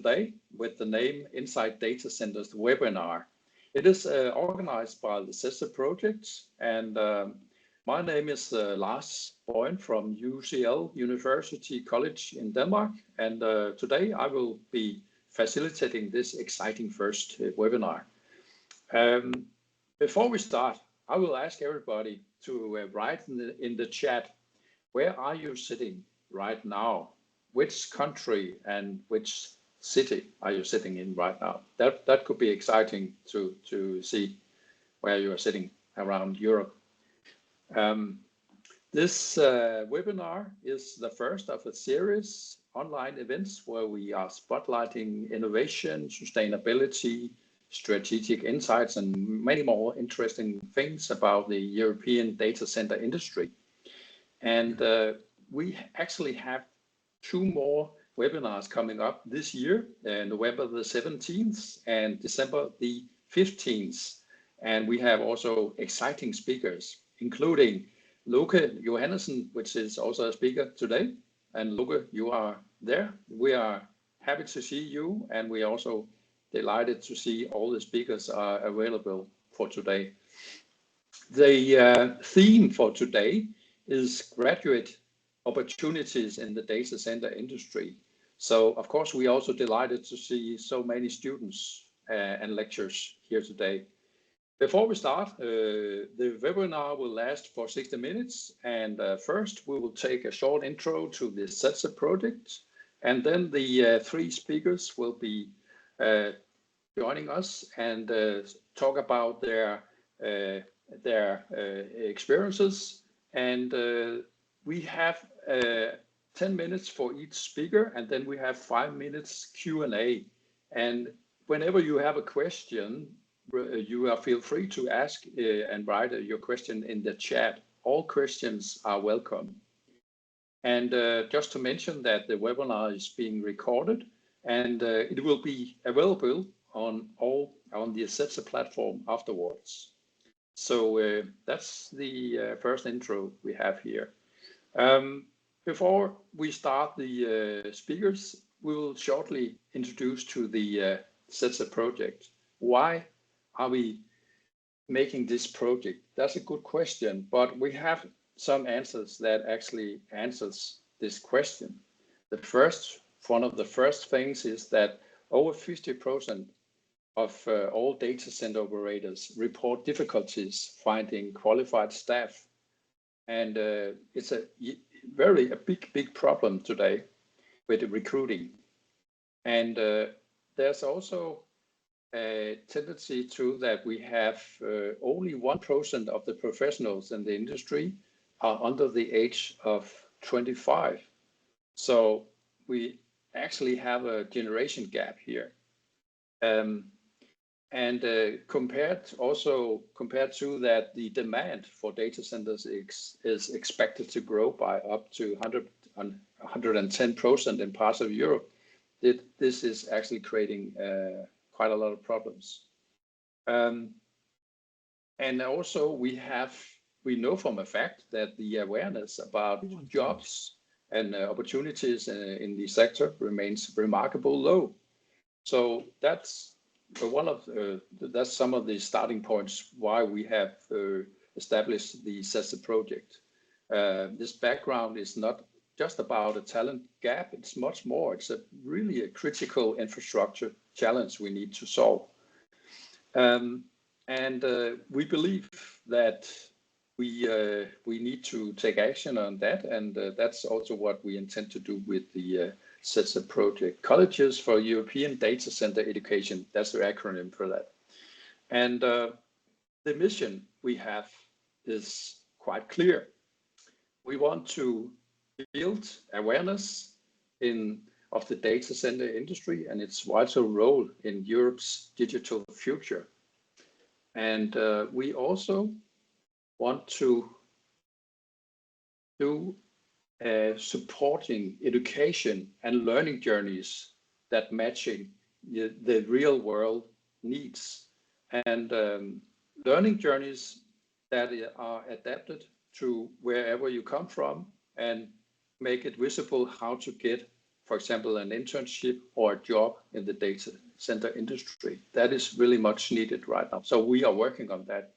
today with the name Inside Data Centers webinar. It is organized by the cedce project, and my name is Lars Boyen from UCL University College in Denmark, and today I will be facilitating this exciting first webinar. Before we start, I will ask everybody to write in the chat, where are you sitting right now? Which country and which city are you sitting in right now? That could be exciting to see where you are sitting around Europe. This webinar is the first of a series online events where we are spotlighting innovation, sustainability, strategic insights, and many more interesting things about the European data center industry. And we actually have 2 more webinars coming up this year, November the 17th and December the 15th. And we have also exciting speakers, including Loke Johannessen, which is also a speaker today. And Loke, you are there. We are happy to see you, and we are also delighted to see all the speakers are available for today. The theme for today is graduate opportunities in the data center industry. So, of course, we are also delighted to see so many students and lecturers here today. Before we start, the webinar will last for 60 minutes. And first, we will take a short intro to the cedce project. And then the 3 speakers will be joining us and talk about their experiences. And we have 10 minutes for each speaker, and then we have 5 minutes Q&A. And whenever you have a question, you feel free to ask and write your question in the chat. All questions are welcome. And just to mention that the webinar is being recorded, and it will be available on the cedce platform afterwards. So that's the first intro we have here. Before we start the speakers, we will shortly introduce to the cedce project. Why are we making this project? That's a good question, but we have some answers that actually answers this question. One of the first things is that over 50% of all data center operators report difficulties finding qualified staff. And it's a big problem today with the recruiting. And there's also a tendency to that we have only 1% of the professionals in the industry are under the age of 25. So we actually have a generation gap here. And compared to that, the demand for data centers is expected to grow by up to 110% in parts of Europe. This is actually creating quite a lot of problems. And also we know from a fact that the awareness about jobs and opportunities in the sector remains remarkably low. So that's some of the starting points why we have established the cedce project. This background is not just about a talent gap, it's much more. It's really a critical infrastructure challenge we need to solve. And we believe that we need to take action on that, and that's also what we intend to do with the cedce project. Colleges for European Data Center Education, that's the acronym for that. And the mission we have is quite clear. We want to build awareness of the data center industry and its vital role in Europe's digital future. And we also want to do supporting education and learning journeys that matching the real world needs, and learning journeys that are adapted to wherever you come from and make it visible how to get for example, an internship or a job in the data center industry. That is really much needed right now. So we are working on that.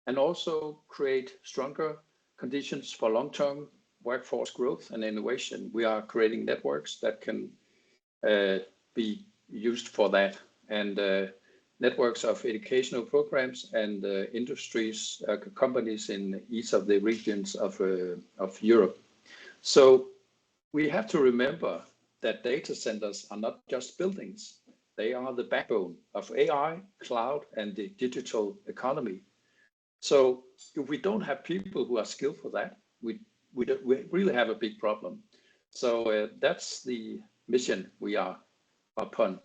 And also create stronger conditions for long-term workforce growth and innovation. We are creating networks that can be used for that, and networks of educational programs and industries, companies in each of the regions of Europe. So we have to remember that data centers are not just buildings. They are the backbone of AI, cloud, and the digital economy. So if we don't have people who are skilled for that, we really have a big problem. So that's the mission we are upon.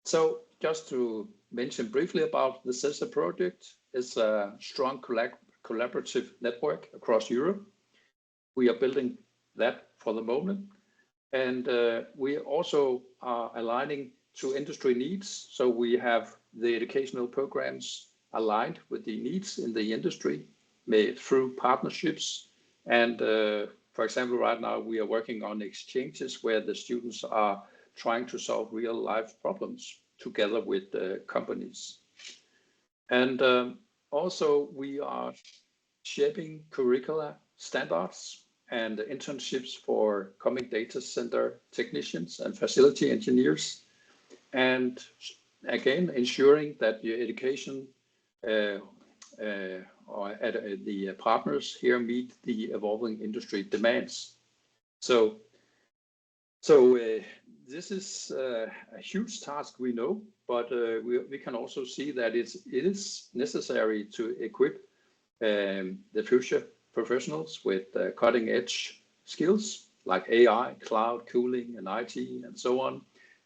So just to mention briefly about the cedce project, it's a strong collaborative network across Europe. We are building that for the moment. And we also are aligning to industry needs. So we have the educational programs aligned with the needs in the industry made through partnerships. And for example, right now we are working on exchanges where the students are trying to solve real life problems together with the companies. And also we are shaping curricula standards and internships for coming data center technicians and facility engineers. And again, ensuring that the education or the partners here meet the evolving industry demands. So this is a huge task, we know, but we can also see that it is necessary to equip the future professionals with cutting edge skills like AI, cloud, cooling, and IT, and so on,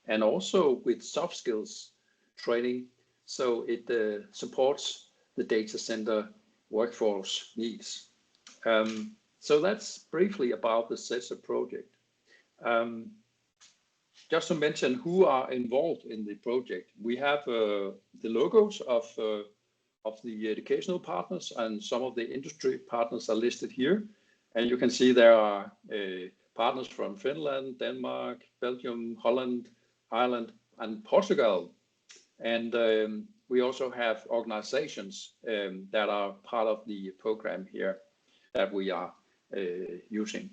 and also with soft skills training, so it supports the data center workforce needs. So that's briefly about the cedce project. Just to mention who are involved in the project, we have the logos of the educational partners, and some of the industry partners are listed here. And you can see there are partners from Finland, Denmark, Belgium, Holland, Ireland, and Portugal. And we also have organizations that are part of the program here that we are using.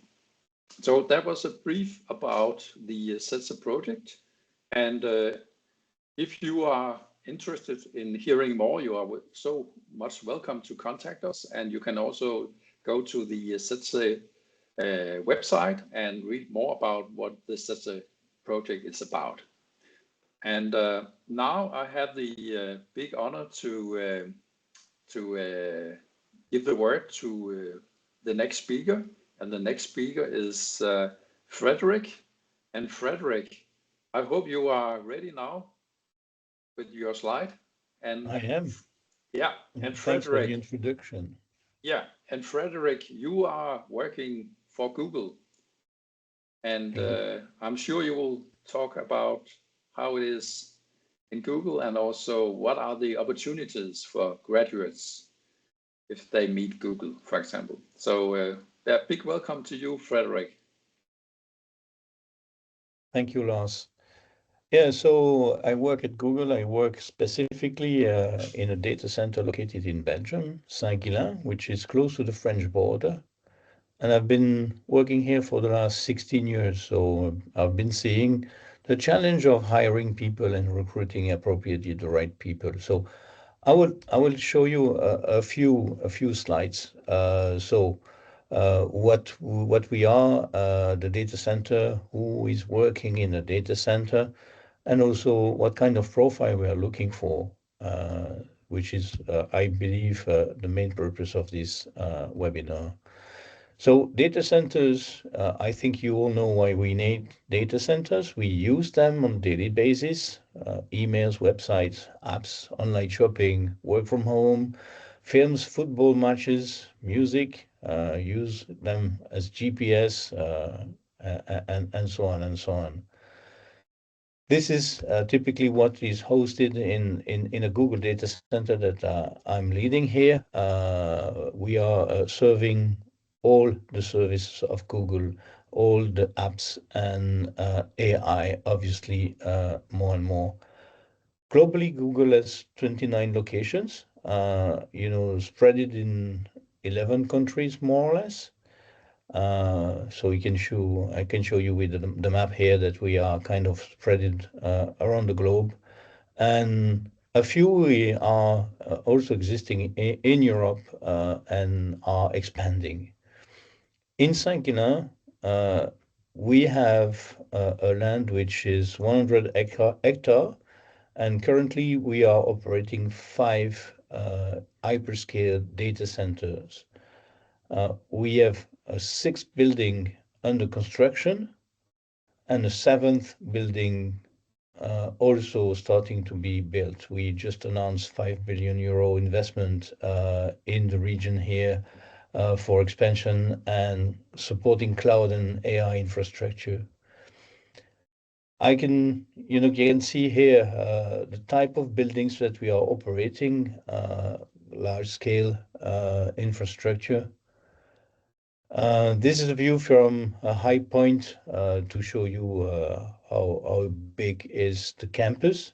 So that was a brief about the cedce project. And if you are interested in hearing more, you are so much welcome to contact us. And you can also go to the cedce website and read more about what the cedce project is about. And now I have the big honor to give the word to the next speaker. And the next speaker is Frederic. And Frederic, I hope you are ready now with your slide. And I am. Yeah, and Thanks for the Frederic. introduction. Yeah, and Frederic, you are working for Google. And I'm sure you will talk about how it is in Google, and also what are the opportunities for graduates if they meet Google, for example. So a big welcome to you, Frederic. Thank you, Lars. Yeah, so I work at Google. I work specifically in a data center located in Belgium, Saint-Guilain, which is close to the French border. And I've been working here for the last 16 years. So I've been seeing the challenge of hiring people and recruiting appropriately the right people. So I will show you a few slides. What we are, the data center, who is working in a data center, and also what kind of profile we are looking for, which is, I believe, the main purpose of this webinar. So data centers, I think you all know why we need data centers. We use them on a daily basis, emails, websites, apps, online shopping, work from home, films, football matches, music, use them as GPS, and so on and so on. This is typically what is hosted in a Google data center that I'm leading here. We are serving all the services of Google, all the apps, and AI, obviously, more and more. Globally, Google has 29 locations, spread it in 11 countries, more or less. So I can show you with the map here that we are kind of spread around the globe. And a few we are also existing in Europe and are expanding. In Saint-Guilain, we have a land which is 100 hectare, and currently we are operating 5 hyperscale data centers. We have a 6th building under construction and a 7th building also starting to be built. We just announced 5 billion euro investment in the region here for expansion and supporting cloud and AI infrastructure. You can see here the type of buildings that we are operating, large scale infrastructure. This is a view from a high point to show you how big is the campus.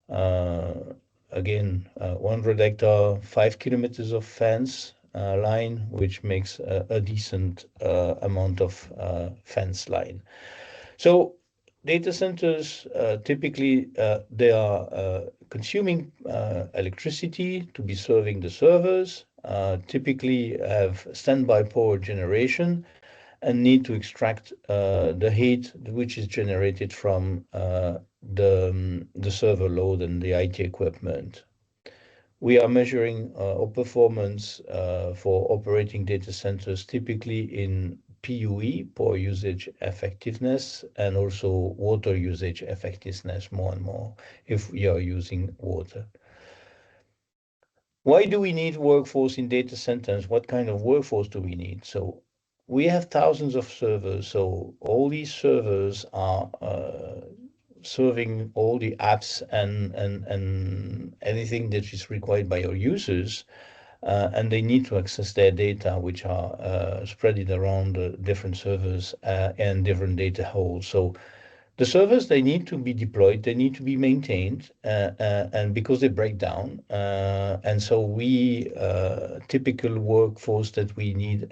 Again, 100 hectare, 5 kilometers of fence line, which makes a decent amount of fence line. So data centers, typically, they are consuming electricity to be serving the servers, typically have standby power generation, and need to extract the heat which is generated from the server load and the IT equipment. We are measuring our performance for operating data centers typically in PUE, power usage effectiveness, and also water usage effectiveness more and more if we are using water. Why do we need workforce in data centers? What kind of workforce do we need? So we have thousands of servers. So all these servers are serving all the apps and anything that is required by our users. And they need to access their data, which are spread around different servers and different data holes. So the servers, they need to be deployed, they need to be maintained, and because they break down. And so typical workforce that we need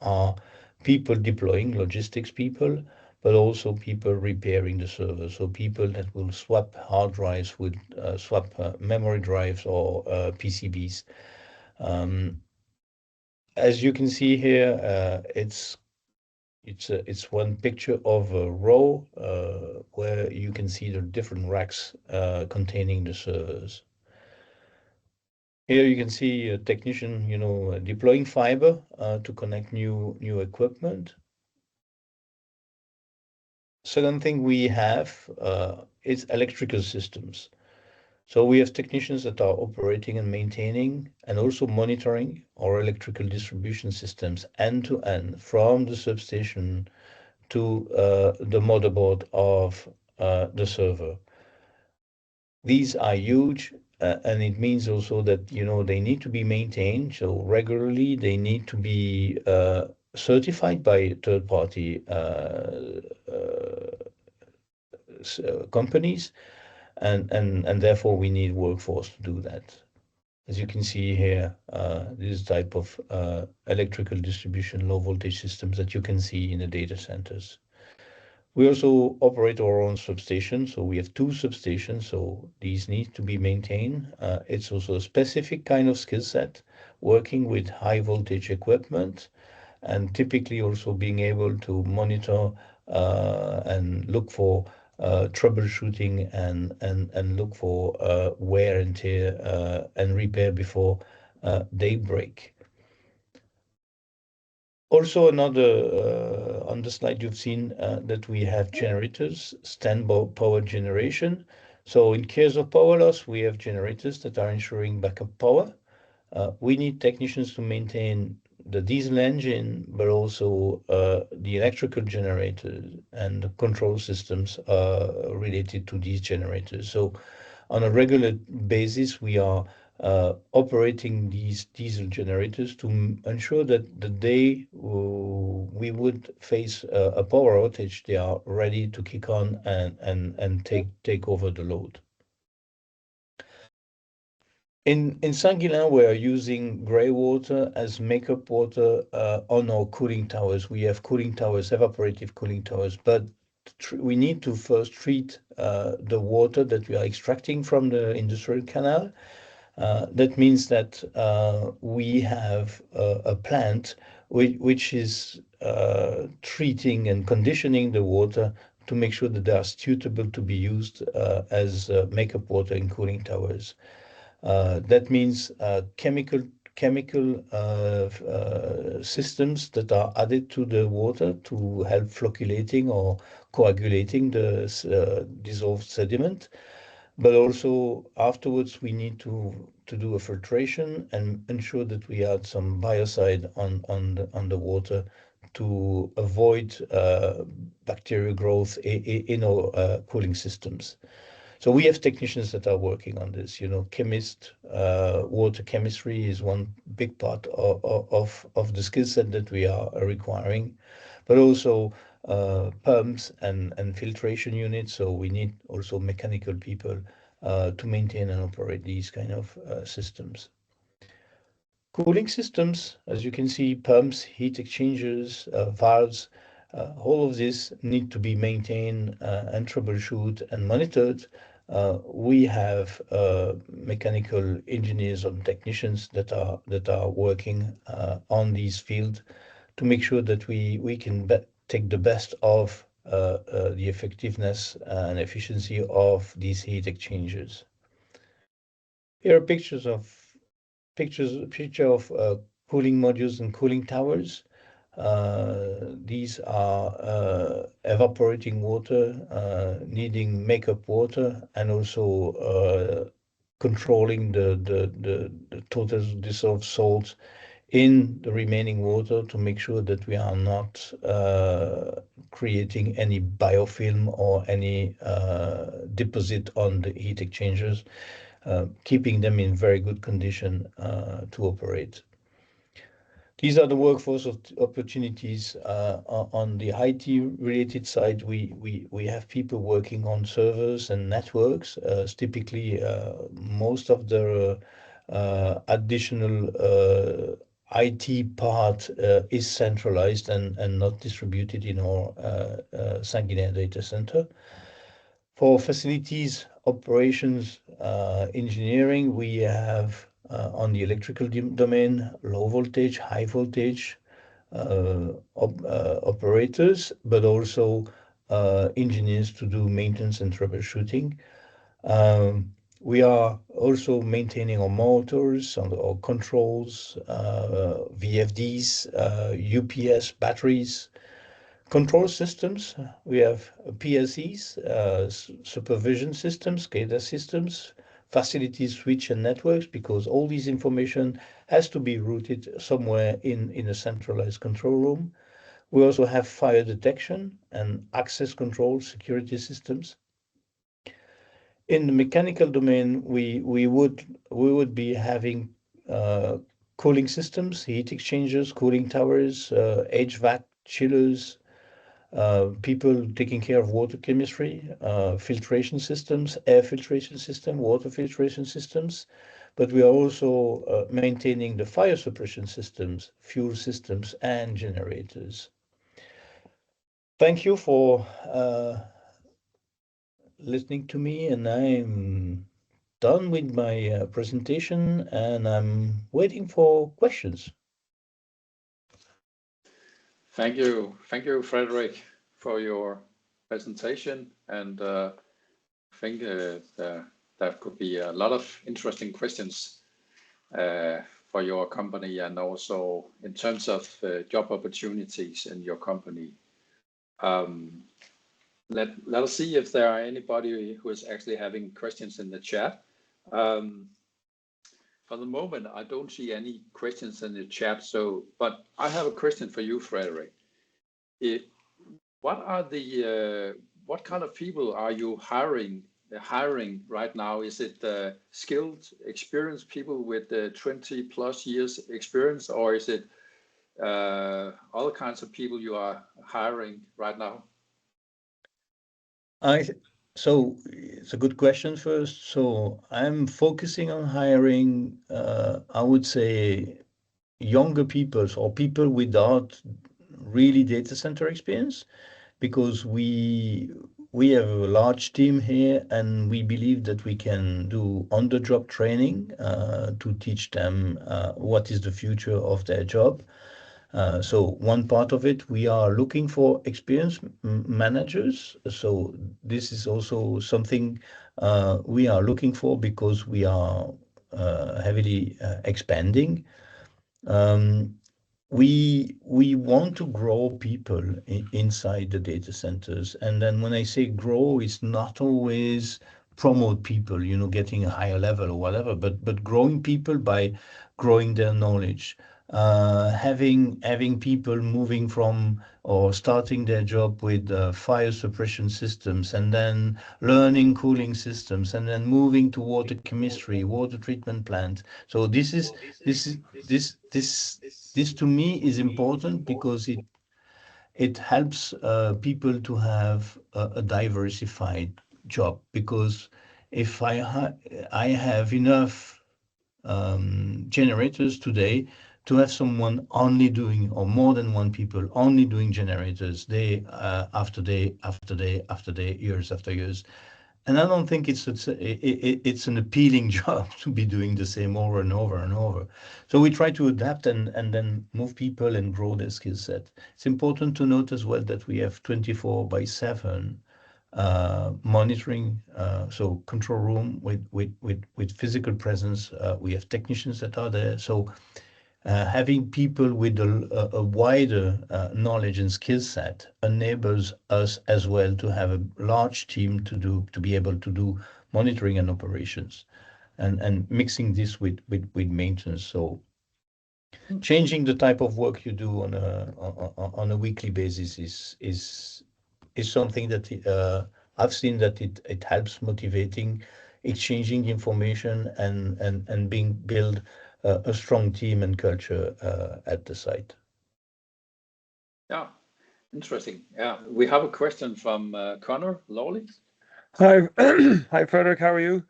are people deploying, logistics people, but also people repairing the server. So people that will swap hard drives with swap memory drives or PCBs. As you can see here, it's one picture of a row where you can see the different racks containing the servers. Here you can see a technician, deploying fiber to connect new equipment. Second thing we have is electrical systems. So we have technicians that are operating and maintaining and also monitoring our electrical distribution systems end to end from the substation to the motherboard of the server. These are huge, and it means also that they need to be maintained. So regularly, they need to be certified by third-party companies, and therefore we need workforce to do that. As you can see here, this type of electrical distribution, low voltage systems that you can see in the data centers. We also operate our own substations, so we have 2 substations, so these need to be maintained. It's also a specific kind of skill set, working with high voltage equipment, and typically also being able to monitor and look for troubleshooting and look for wear and tear and repair before they break. Also, another on the slide you've seen that we have generators, standby power generation. So in case of power loss, we have generators that are ensuring backup power. We need technicians to maintain the diesel engine, but also the electrical generators and the control systems related to these generators. So on a regular basis, we are operating these diesel generators to ensure that the day we would face a power outage, they are ready to kick on and take over the load. In Saint-Guilain, we are using grey water as makeup water on our cooling towers. We have cooling towers, evaporative cooling towers, but we need to first treat the water that we are extracting from the industrial canal. That means that we have a plant which is treating and conditioning the water to make sure that they are suitable to be used as makeup water in cooling towers. That means chemical systems that are added to the water to help flocculating or coagulating the dissolved sediment. But also afterwards, we need to do a filtration and ensure that we add some biocide on the water to avoid bacterial growth in our cooling systems. So we have technicians that are working on this. Water chemistry is one big part of the skill set that we are requiring, but also pumps and filtration units. So we need also mechanical people to maintain and operate these kind of systems. Cooling systems, as you can see, pumps, heat exchangers, valves, all of this need to be maintained and troubleshoot and monitored. We have mechanical engineers and technicians that are working on these fields to make sure that we can take the best of the effectiveness and efficiency of these heat exchangers. Here are picture of cooling modules and cooling towers. These are evaporating water, needing makeup water, and also controlling the total dissolved salt in the remaining water to make sure that we are not creating any biofilm or any deposit on the heat exchangers, keeping them in very good condition to operate. These are the workforce opportunities. On the IT-related side, we have people working on servers and networks. Typically, most of the additional IT part is centralized and not distributed in our Saint-Guilain data center. For facilities, operations, engineering, we have on the electrical domain, low voltage, high voltage operators, but also engineers to do maintenance and troubleshooting. We are also maintaining our motors, our controls, VFDs, UPS, batteries, control systems. We have PLCs, supervision systems, SCADA systems, facilities, switch and networks, because all this information has to be routed somewhere in a centralized control room. We also have fire detection and access control security systems. In the mechanical domain, we would be having cooling systems, heat exchangers, cooling towers, HVAC, chillers, people taking care of water chemistry, filtration systems, air filtration system, water filtration systems, but we are also maintaining the fire suppression systems, fuel systems, and generators. Thank you for listening to me, and I'm done with my presentation, and I'm waiting for questions. Thank you, Frederic, for your presentation, and I think there could be a lot of interesting questions for your company, and also in terms of job opportunities in your company. Let us see if there are anybody who is actually having questions in the chat. For the moment, I don't see any questions in the chat. But I have a question for you, Frederic. What kind of people are you hiring hiring right now? Is it skilled, experienced people with 20 plus years experience, or is it other kinds of people you are hiring right now? So it's a good question first. So I'm focusing on hiring, I would say, younger people or people without really data center experience, because we have a large team here, and we believe that we can do on-the-job training to teach them what is the future of their job. So one part of it, we are looking for experienced managers. So this is also something we are looking for because we are heavily expanding. Um, we want to grow people inside the data centers, and then when I say grow, it's not always promote people, getting a higher level or whatever, but growing people by growing their knowledge, having people moving from or starting their job with fire suppression systems, and then learning cooling systems, and then moving to water chemistry, water treatment plant. So this is this to me is important because it helps people to have a diversified job. Because if I have enough generators today to have someone only doing, or more than one people only doing generators day after day after day after day, years after years. And I don't think it's an appealing job to be doing the same over and over and over. So we try to adapt and then move people and grow their skill set. It's important to note as well that we have 24/7 monitoring, so control room with physical presence. We have technicians that are there. So having people with a wider knowledge and skill set enables us as well to have a large team to be able to do monitoring and operations, and mixing this with maintenance. So changing the type of work you do on a weekly basis is something that I've seen that it helps motivating, exchanging information, and being build a strong team and culture at the site. Yeah, interesting. Yeah, we have a question from Connor Lawley. Hi, hi, Frederic. How are you?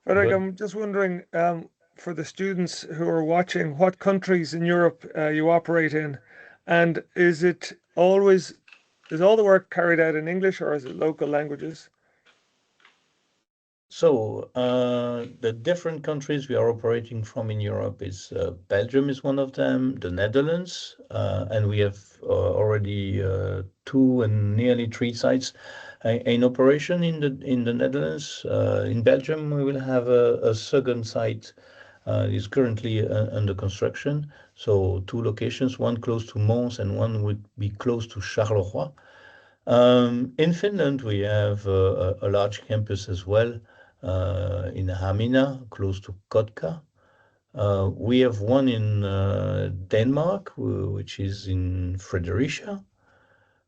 Frederic, Good. I'm just wondering, for the students who are watching, what countries in Europe you operate in, and is all the work carried out in English, or is it local languages? So the different countries we are operating from in Europe is Belgium is one of them, the Netherlands, and we have already two and nearly three sites in operation in the Netherlands. In Belgium, we will have a second site is currently under construction. So two locations, one close to Mons and one would be close to Charleroi. In Finland, we have a large campus as well in Hamina, close to Kotka. We have one in Denmark, which is in Fredericia.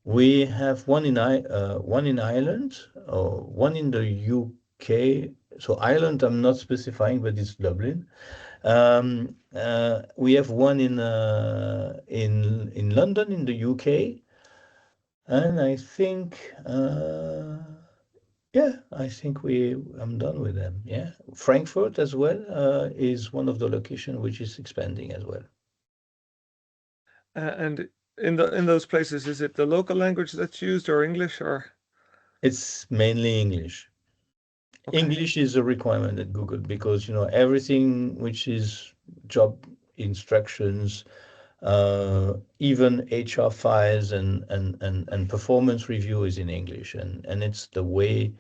We have one in Ireland, one in the UK. So Ireland, I'm not specifying, but it's Dublin. We have one in London, in the UK, and I think. Yeah, I think I'm done with them. Yeah. Frankfurt as well is one of the locations which is expanding as well. And in those places, is it the local language that's used, or English, or? It's mainly English. Okay. English is a requirement at Google because everything which is job instructions, even HR files and performance review is in English, and it's the way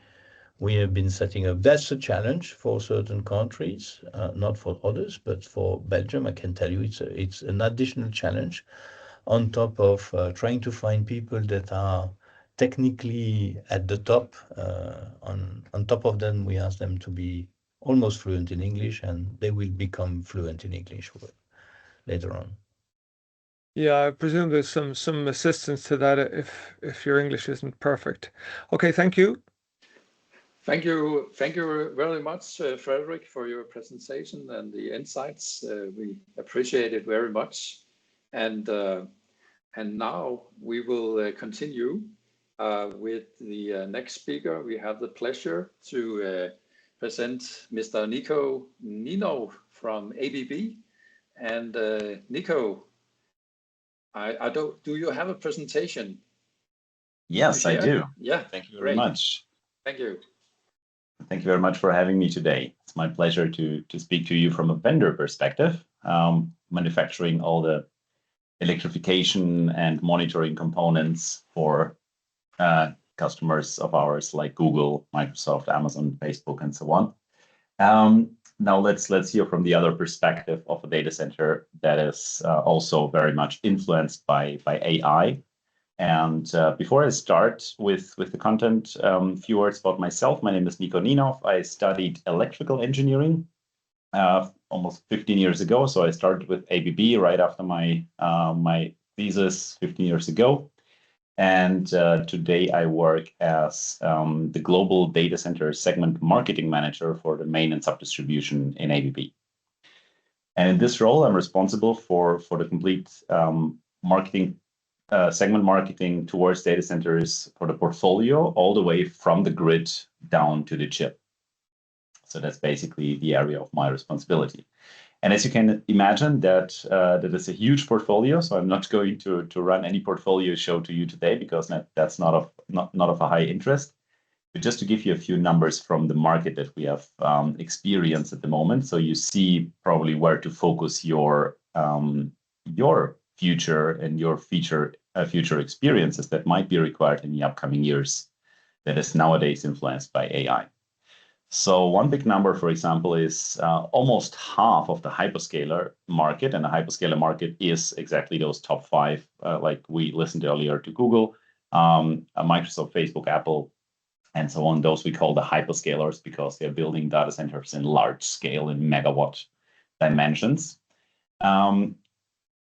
we have been setting up. That's a challenge for certain countries, not for others, but for Belgium, I can tell you it's an additional challenge on top of trying to find people that are technically at the top. On top of them, we ask them to be almost fluent in English, and they will become fluent in English later on. Yeah, I presume there's some assistance to that if your English isn't perfect. Okay, thank you. Thank you very much, Frederic, for your presentation and the insights. We appreciate it very much. And now we will continue with the next speaker. We have the pleasure to present Mr. Nico Ninov from ABB. And Nico, do you have a presentation? Yes, I do. Yeah. Thank you very much. Thank you. Thank you very much for having me today. It's my pleasure to speak to you from a vendor perspective, manufacturing all the electrification and monitoring components for customers of ours like Google, Microsoft, Amazon, Facebook, and so on. Now let's hear from the other perspective of a data center that is also very much influenced by AI. And before I start with the content, a few words about myself. My name is Nico Ninov. I studied electrical engineering almost 15 years ago. So I started with ABB right after my thesis 15 years ago. And today I work as the global data center segment marketing manager for the main and sub-distribution in ABB. And in this role, I'm responsible for the complete segment marketing towards data centers for the portfolio, all the way from the grid down to the chip. So that's basically the area of my responsibility. And as you can imagine, that is a huge portfolio. So I'm not going to run any portfolio show to you today because that's not of a high interest. But just to give you a few numbers from the market that we have experienced at the moment, so you see probably where to focus your future and your future experiences that might be required in the upcoming years that is nowadays influenced by AI. So one big number, for example, is almost half of the hyperscaler market, and the hyperscaler market is exactly those top five, like we listened earlier to Google, Microsoft, Facebook, Apple, and so on. Those we call the hyperscalers because they're building data centers in large scale in megawatt dimensions.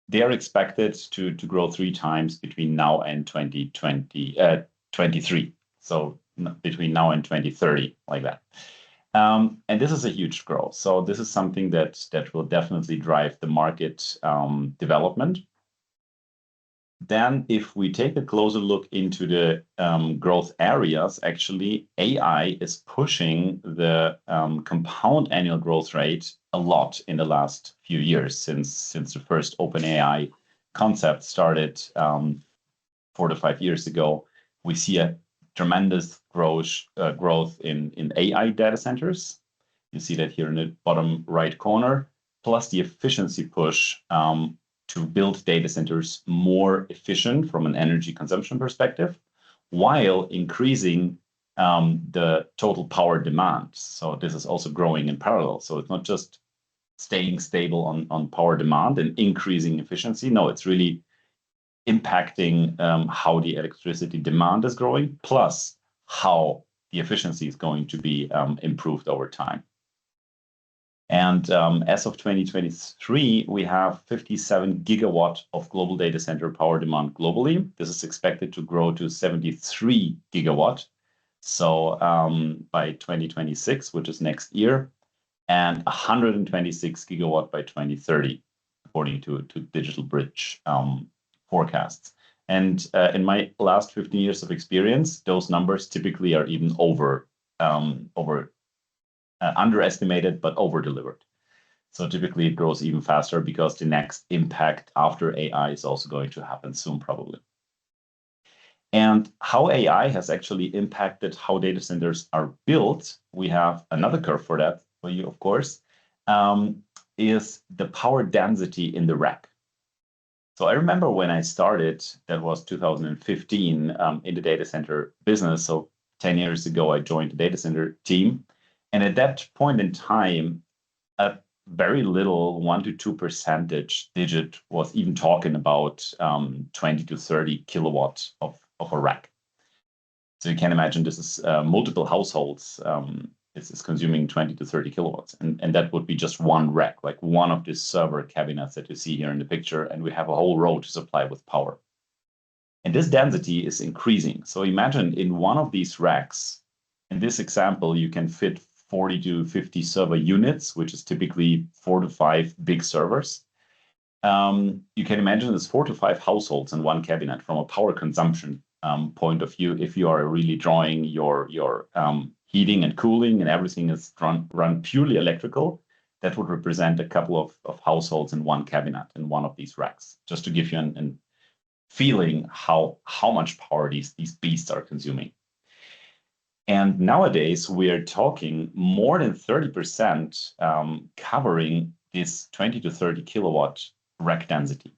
They are expected to grow 3 times between now and 2023. So between now and 2030, like that. And this is a huge growth. So this is something that will definitely drive the market development. Then if we take a closer look into the growth areas, actually AI is pushing the compound annual growth rate a lot in the last few years since the first OpenAI concept started 4 to 5 years ago. We see a tremendous growth in AI data centers. You see that here in the bottom right corner, plus the efficiency push to build data centers more efficient from an energy consumption perspective, while increasing the total power demand. So this is also growing in parallel. So it's not just staying stable on power demand and increasing efficiency. No, it's really impacting how the electricity demand is growing, plus how the efficiency is going to be improved over time. And as of 2023, we have 57 gigawatt of global data center power demand globally. This is expected to grow to 73 gigawatt. So by 2026, which is next year, and 126 gigawatt by 2030, according to Digital Bridge forecasts. And in my last 15 years of experience, those numbers typically are even underestimated, but over-delivered. So typically it grows even faster because the next impact after AI is also going to happen soon, probably. And how AI has actually impacted how data centers are built, we have another curve for that for you, of course, is the power density in the rack. So I remember when I started, that was 2015, in the data center business. So 10 years ago, I joined the data center team. And at that point in time, a very little 1 to 2% digit was even talking about 20 to 30 kilowatts of a rack. So you can imagine this is multiple households. This is consuming 20 to 30 kilowatts. And that would be just one rack, like one of these server cabinets that you see here in the picture. And we have a whole row to supply with power. And this density is increasing. So imagine in one of these racks, In this example, you can fit 40 to 50 server units, which is typically 4 to 5 big servers. You can imagine there's 4 to 5 households in one cabinet from a power consumption point of view. If you are really drawing your heating and cooling and everything is run purely electrical, that would represent a couple of households in one cabinet in one of these racks, just to give you an feeling how much power these beasts are consuming. And nowadays, we're talking more than 30% covering this 20 to 30 kilowatt rack density.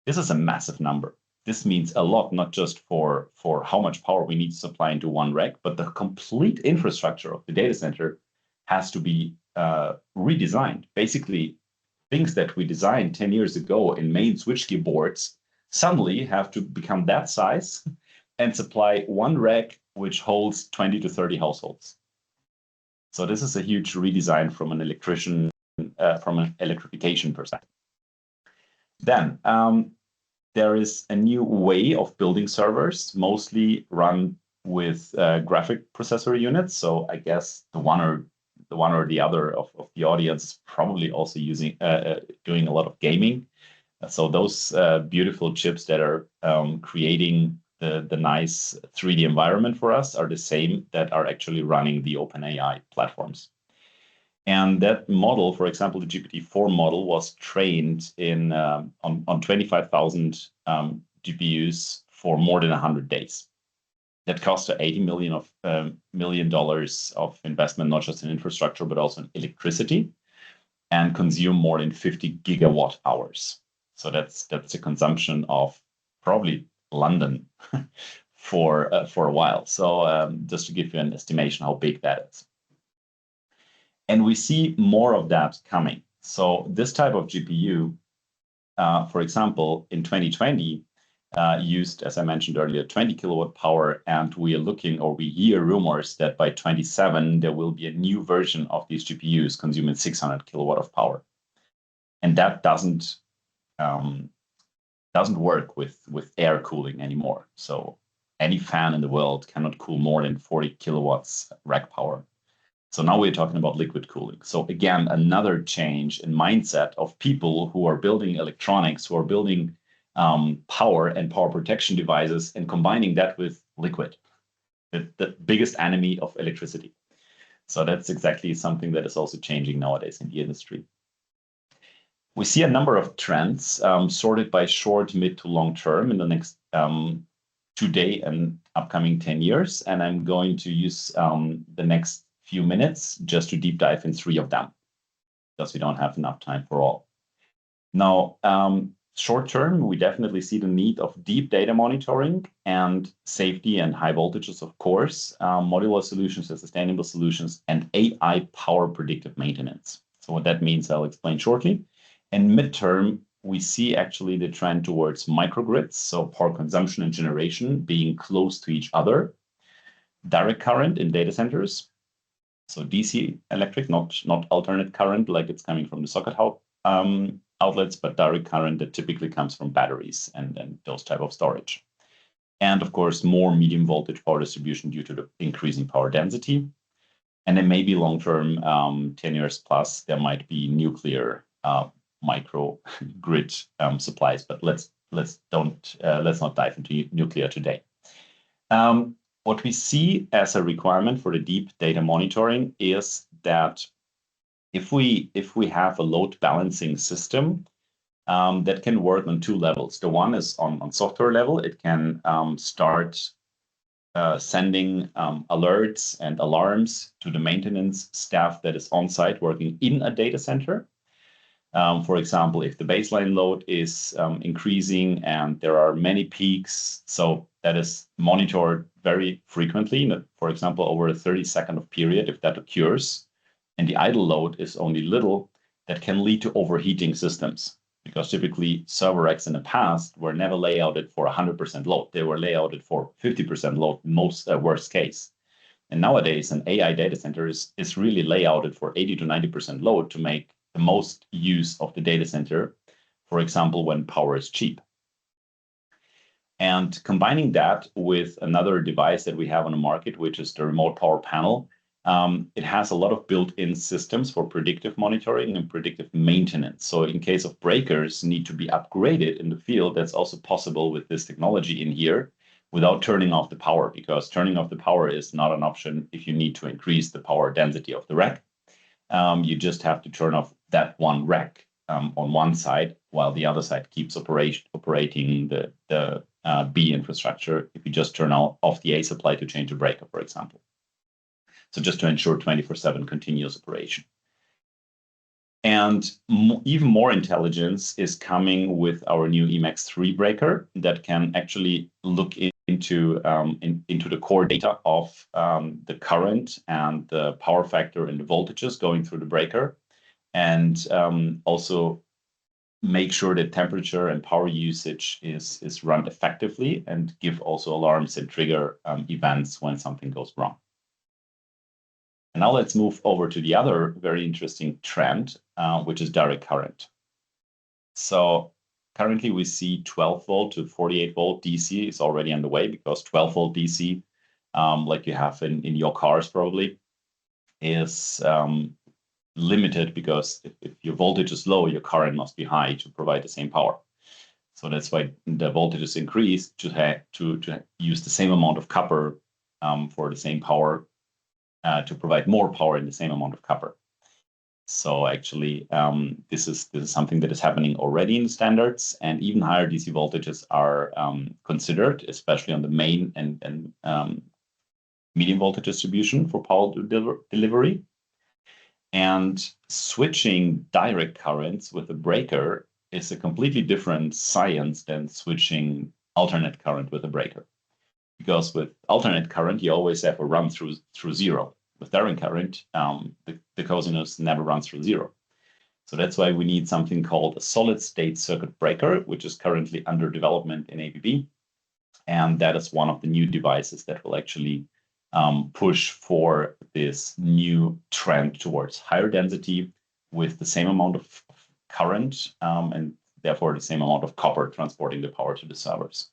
This is a massive number. This means a lot, not just for how much power we need to supply into one rack, but the complete infrastructure of the data center has to be redesigned. Basically, things that we designed 10 years ago in main switchgear boards suddenly have to become that size and supply one rack which holds 20 to 30 households. So this is a huge redesign from an electrification perspective. Then there is a new way of building servers, mostly run with graphic processor units. So I guess the one or the other of the audience is probably also using doing a lot of gaming. So those beautiful chips that are creating the nice 3D environment for us are the same that are actually running the OpenAI platforms. And that model, for example, the GPT-4 model was trained on 25,000 GPUs for more than 100 days. That cost $80 million of investment, not just in infrastructure, but also in electricity, and consume more than 50 gigawatt hours. So that's a consumption of probably London for a while. So just to give you an estimation how big that is. And we see more of that coming. So this type of GPU, for example, in 2020, used, as I mentioned earlier, 20 kilowatt power. And we are looking, or we hear rumors that by 2027, there will be a new version of these GPUs consuming 600 kilowatt of power. And that doesn't work with air cooling anymore. So any fan in the world cannot cool more than 40 kilowatts rack power. So now we're talking about liquid cooling. So again, another change in mindset of people who are building electronics, who are building power and power protection devices, and combining that with liquid, the biggest enemy of electricity. So that's exactly something that is also changing nowadays in the industry. We see a number of trends sorted by short, mid to long term in the next today and upcoming 10 years. And I'm going to use the next few minutes just to deep dive in 3 of them, because we don't have enough time for all. Now, short term, we definitely see the need of deep data monitoring and safety and high voltages, of course, modular solutions and sustainable solutions, and AI power predictive maintenance. So what that means, I'll explain shortly. And midterm, we see actually the trend towards microgrids, so power consumption and generation being close to each other, direct current in data centers, so DC electric, not alternate current like it's coming from the socket outlets, but direct current that typically comes from batteries and those type of storage. And of course, more medium voltage power distribution due to the increasing power density. And then maybe long-term, 10 years plus, there might be nuclear micro grid supplies, but let's not dive into nuclear today. What we see as a requirement for the deep data monitoring is that if we have a load balancing system that can work on 2 levels. The one is on software level. It can start sending alerts and alarms to the maintenance staff that is on site working in a data center. For example, if the baseline load is increasing and there are many peaks, so that is monitored very frequently, for example, over a 30-second period, if that occurs, and the idle load is only little, that can lead to overheating systems. Because typically server racks in the past were never layouted for 100% load. They were layouted for 50% load, worst case. And nowadays, an AI data center is really layouted for 80 to 90% load to make the most use of the data center, for example, when power is cheap. And combining that with another device that we have on the market, which is the remote power panel, it has a lot of built-in systems for predictive monitoring and predictive maintenance. So in case of breakers need to be upgraded in the field, that's also possible with this technology in here without turning off the power, because turning off the power is not an option if you need to increase the power density of the rack. You just have to turn off that one rack on one side, while the other side keeps operating the B infrastructure if you just turn off the A supply to change a breaker, for example. So just to ensure 24/7 continuous operation. And even more intelligence is coming with our new Emax3 breaker that can actually look into the core data of the current and the power factor and the voltages going through the breaker, and also make sure that temperature and power usage is run effectively, and give also alarms and trigger events when something goes wrong. And now let's move over to the other very interesting trend, which is direct current. So currently we see 12 volt to 48 volt DC is already underway, because 12 volt DC, like you have in your cars probably, is limited, because if your voltage is low, your current must be high to provide the same power. So that's why the voltage is increased to use the same amount of copper for the same power, to provide more power in the same amount of copper. So actually, this is something that is happening already in standards, and even higher DC voltages are considered, especially on the main and medium voltage distribution for power delivery. And switching direct currents with a breaker is a completely different science than switching alternate current with a breaker. Because with alternate current, you always have a run through zero. With direct current, the cosinus never runs through zero. So that's why we need something called a solid state circuit breaker, which is currently under development in ABB. And that is one of the new devices that will actually push for this new trend towards higher density with the same amount of current, and therefore the same amount of copper transporting the power to the servers.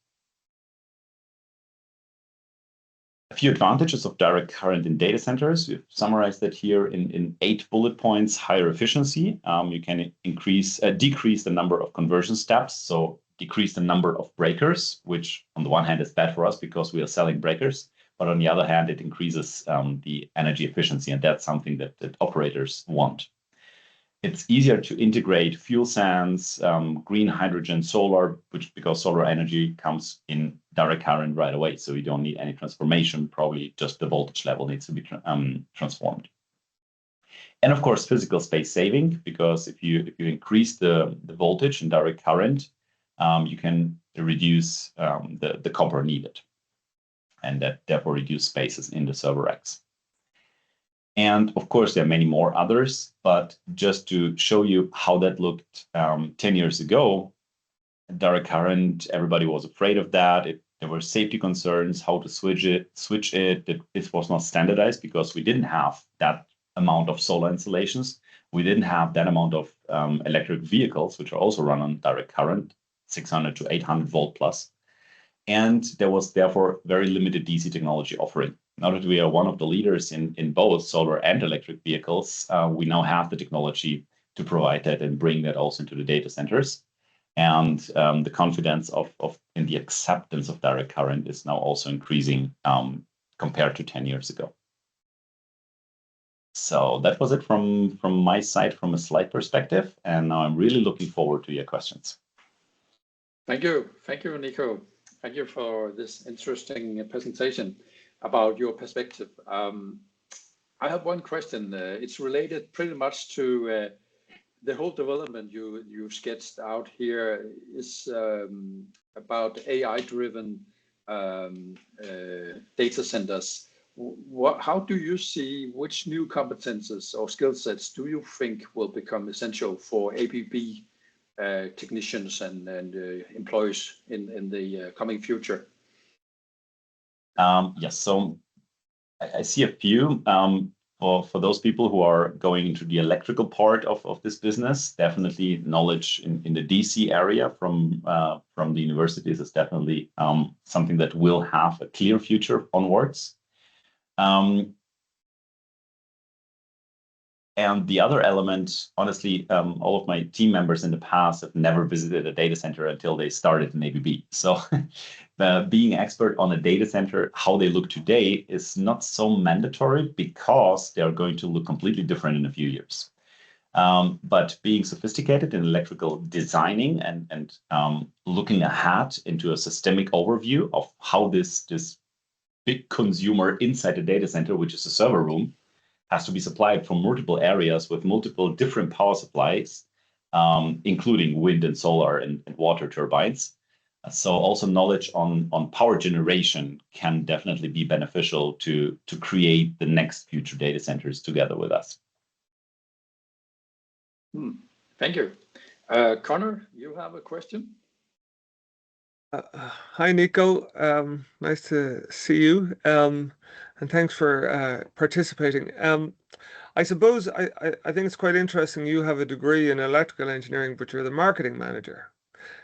A few advantages of direct current in data centers. We've summarized that here in 8 bullet points. Higher efficiency. You can decrease the number of conversion steps, so decrease the number of breakers, which on the one hand is bad for us because we are selling breakers, but on the other hand, it increases the energy efficiency, and that's something that operators want. It's easier to integrate fuel cells, green hydrogen, solar, because solar energy comes in direct current right away, so you don't need any transformation. Probably just the voltage level needs to be transformed. And of course, physical space saving, because if you increase the voltage in direct current, you can reduce the copper needed, and that therefore reduce spaces in the server racks. And of course, there are many more others, but just to show you how that looked 10 years ago, direct current, everybody was afraid of that. There were safety concerns, how to switch it. This was not standardized because we didn't have that amount of solar installations. We didn't have that amount of electric vehicles, which are also run on direct current, 600 to 800 volt plus. And there was therefore very limited DC technology offering. Now that we are one of the leaders in both solar and electric vehicles, we now have the technology to provide that and bring that also into the data centers. And the confidence in the acceptance of direct current is now also increasing compared to 10 years ago. So that was it from my side from a slide perspective. And now I'm really looking forward to your questions. Thank you, Nico. Thank you for this interesting presentation about your perspective. I have one question. It's related pretty much to the whole development you sketched out here is about AI-driven data centers. How do you see, which new competences or skill sets do you think will become essential for ABB technicians and employees in the coming future? Yes, so I see a few. for those people who are going into the electrical part of this business, definitely knowledge in the DC area from the universities is definitely something that will have a clear future onwards. And the other element, honestly, all of my team members in the past have never visited a data center until they started in ABB. So being expert on a data center, how they look today is not so mandatory because they're going to look completely different in a few years. But being sophisticated in electrical designing and looking ahead into a systemic overview of how this big consumer inside the data center, which is a server room, has to be supplied from multiple areas with multiple different power supplies, including wind and solar and water turbines. So also knowledge on power generation can definitely be beneficial to create the next future data centers together with us. Thank you. Connor, you have a question? Hi, Nico. Nice to see you. And thanks for participating. I suppose I think it's quite interesting. You have a degree in electrical engineering, but you're the marketing manager.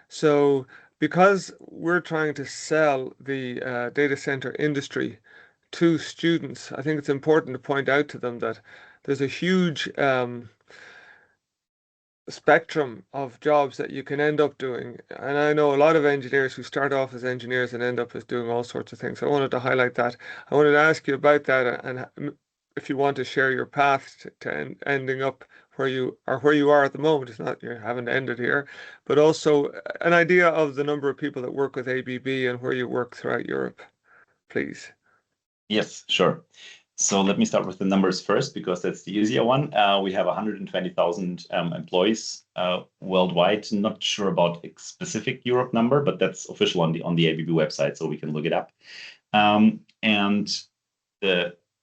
So because we're trying to sell the data center industry to students, I think it's important to point out to them that there's a huge spectrum of jobs that you can end up doing. And I know a lot of engineers who start off as engineers and end up as doing all sorts of things. I wanted to highlight that. I wanted to ask you about that and if you want to share your path to ending up where you are at the moment. It's not, you haven't ended here, but also an idea of the number of people that work with ABB and where you work throughout Europe, please. Yes, sure. So let me start with the numbers first, because that's the easier one. We have 120,000 employees worldwide. Not sure about a specific Europe number, but that's official on the ABB website, so we can look it up. And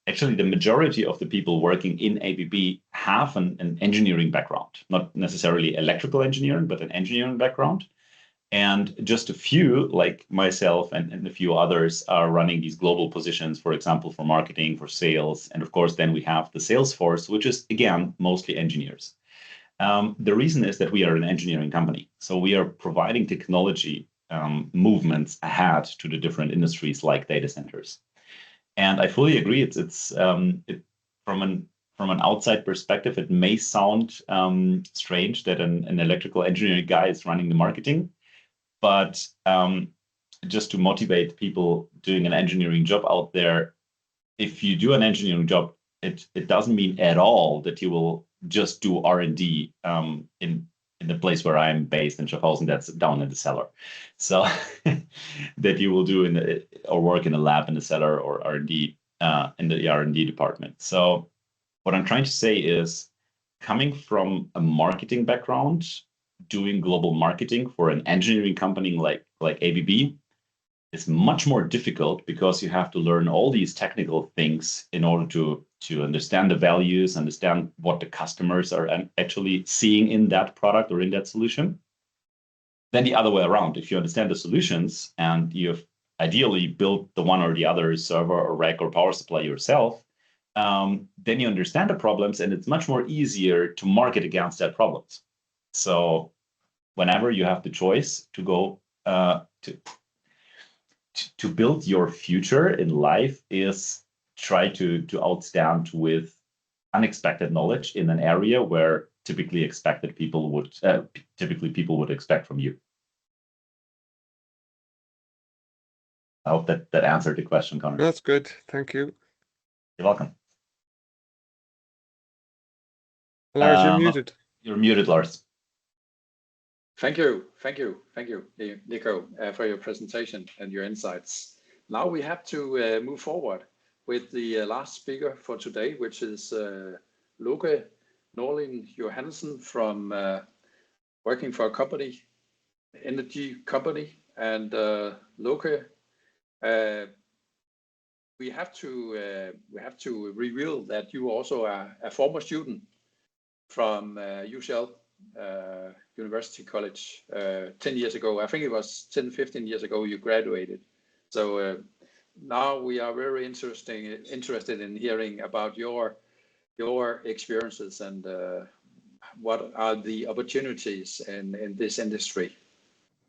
actually, the majority of the people working in ABB have an engineering background, not necessarily electrical engineering, but an engineering background. And just a few, like myself and a few others, are running these global positions, for example, for marketing, for sales. And of course, then we have the sales force, which is, again, mostly engineers. The reason is that we are an engineering company. So we are providing technology movements ahead to the different industries like data centers. And I fully agree. From an outside perspective, it may sound strange that an electrical engineering guy is running the marketing. But just to motivate people doing an engineering job out there, if you do an engineering job, it doesn't mean at all that you will just do R&D in the place where I'm based in Schaffhausen, that's down in the cellar. So that you will do or work in a lab in the cellar or R&D in the R&D department. So what I'm trying to say is, coming from a marketing background, doing global marketing for an engineering company like ABB is much more difficult, because you have to learn all these technical things in order to understand the values, understand what the customers are actually seeing in that product or in that solution. Then the other way around, if you understand the solutions and you've ideally built the one or the other server or rack or power supply yourself, then you understand the problems, and it's much more easier to market against that problems. So whenever you have the choice to go to build your future in life, is try to outstand with unexpected knowledge in an area where typically people would expect from you. I hope that answered the question, Connor. That's good. Thank you. You're welcome. Lars, you're muted. You're muted, Lars. Thank you, Nico, for your presentation and your insights. Now we have to move forward with the last speaker for today, which is Loke Norlin Johannessen from working for a company, energy company, and Loke. We have to reveal that you also are a former student from UCL. University College 10 years ago. I think it was 10-15 years ago you graduated. So now we are very interested in hearing about your your experiences and what are the opportunities in this industry.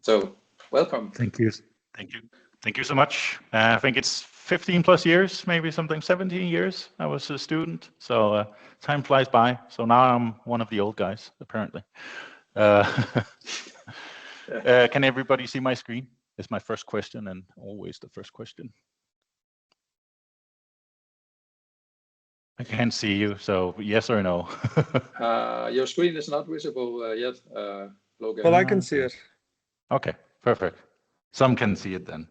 So welcome. Thank you. Thank you. Thank you so much. I think it's 15 plus years, maybe something 17 years. I was a student, so time flies by. So now I'm one of the old guys, apparently. Can everybody see my screen? It's my first question, and always the first question. I can't see you, so yes or no? Your screen is not visible yet, Loke. Well, I can see it. Okay, perfect. Some can see it then.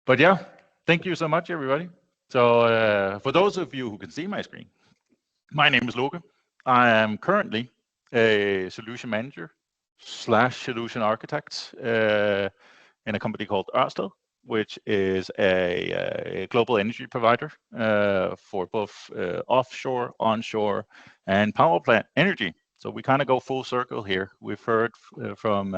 But yeah, thank you so much, everybody. So for those of you who can see my screen, my name is Loke. I am currently a solution manager / solution architect in a company called Ørsted, which is a global energy provider for both offshore, onshore, and power plant energy. So we kind of go full circle here. We've heard from